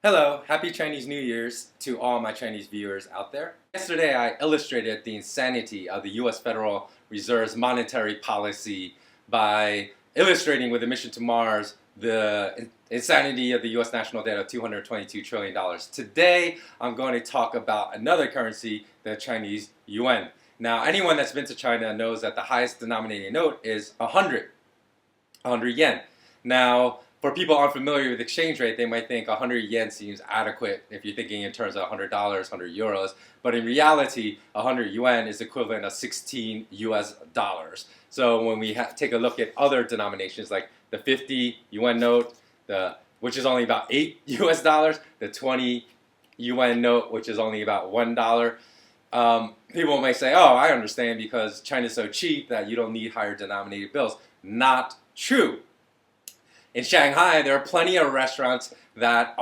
Hello, happy Chinese New Year's to all my Chinese viewers out there. Yesterday I illustrated the insanity of the US Federal Reserve's monetary policy by illustrating with a mission to Mars the insanity of the US national debt of $222 trillion. Today I'm going to talk about another currency, the Chinese Yuan. Now anyone that's been to China knows that the highest denominated note is 100 yen. Now, for people unfamiliar with exchange rate, they might think 100 yen seems adequate if you're thinking in terms of $100, 100 euros. But in reality, 100 yuan is equivalent of 16 US dollars. So when we take a look at other denominations like the 50 yuan note, which is only about 8 US dollars, the 20 yuan note, which is only about $1, people may say, oh, I understand because China's so cheap that you don't need higher denominated bills. Not true. In Shanghai, there are plenty of restaurants that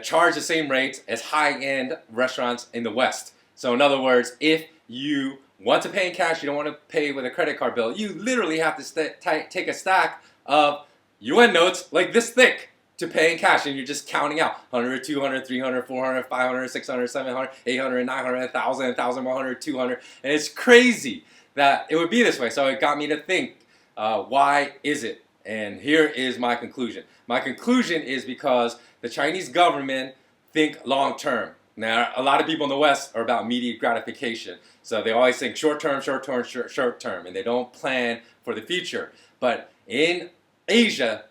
charge the same rates as high-end restaurants in the West. So in other words, if you want to pay in cash, you don't want to pay with a credit card bill, you literally have to take a stack of yuan notes like this thick to pay in cash, and you're just counting out 100, 200, 300, 400, 500, 600, 700, 800, 900, 1,000, 1,100, 200, and it's crazy that it would be this way. So it got me to think, why is it? And here is my conclusion. My conclusion is because the Chinese government think long term. Now, a lot of people in the West are about immediate gratification. So they always think short term, short term, short term, and they don't plan for the future. But in Asia,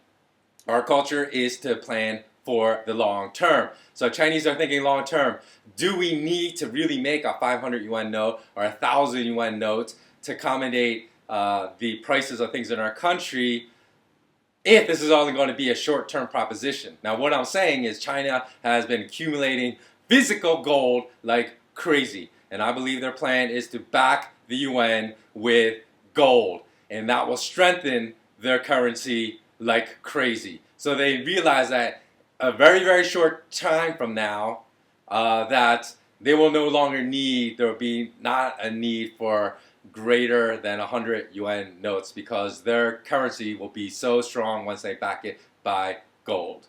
our culture is to plan for the long term. So Chinese are thinking long term. Do we need to really make a 500 yuan note or a 1,000 yuan note to accommodate the prices of things in our country, if this is only going to be a short-term proposition? Now, what I'm saying is China has been accumulating physical gold like crazy, and I believe their plan is to back the yuan with gold, and that will strengthen their currency like crazy. So they realize that a very, very short time from now, that they will no longer need, there will be not a need for greater than 100 yuan notes because their currency will be so strong once they back it by gold.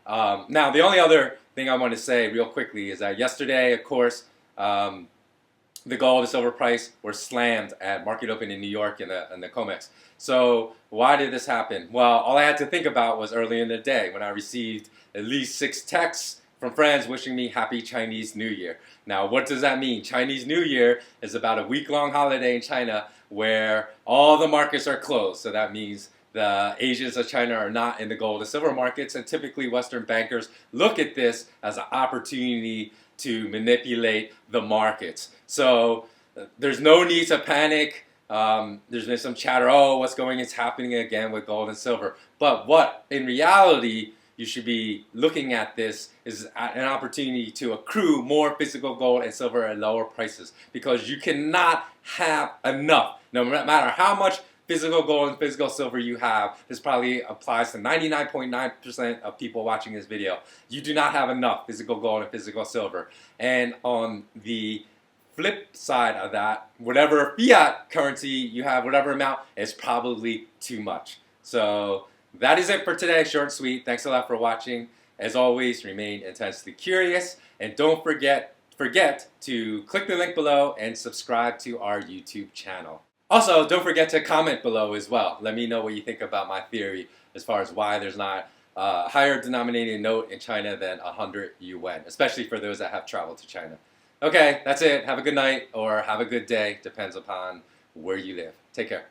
Now, the only other thing I want to say real quickly is that yesterday, of course, the gold and silver price were slammed at market open in New York in the COMEX. So why did this happen? Well, all I had to think about was early in the day when I received at least 6 texts from friends wishing me happy Chinese New Year. Now, what does that mean? Chinese New Year is about a week-long holiday in China where all the markets are closed. So that means the Asians of China are not in the gold and silver markets, and typically Western bankers look at this as an opportunity to manipulate the markets. So there's no need to panic. There's been some chatter, oh, it's happening again with gold and silver. But what, in reality, you should be looking at this is an opportunity to accrue more physical gold and silver at lower prices, because you cannot have enough. No matter how much physical gold and physical silver you have, this probably applies to 99.9% of people watching this video. You do not have enough physical gold and physical silver. And on the flip side of that, whatever fiat currency you have, whatever amount, is probably too much. So that is it for today, short and sweet. Thanks a lot for watching. As always, remain intensely curious, and don't forget to click the link below and subscribe to our YouTube channel. Also, don't forget to comment below as well. Let me know what you think about my theory as far as why there's not a higher denominated note in China than 100 yuan, especially for those that have traveled to China. Okay, that's it. Have a good night or have a good day. Depends upon where you live. Take care.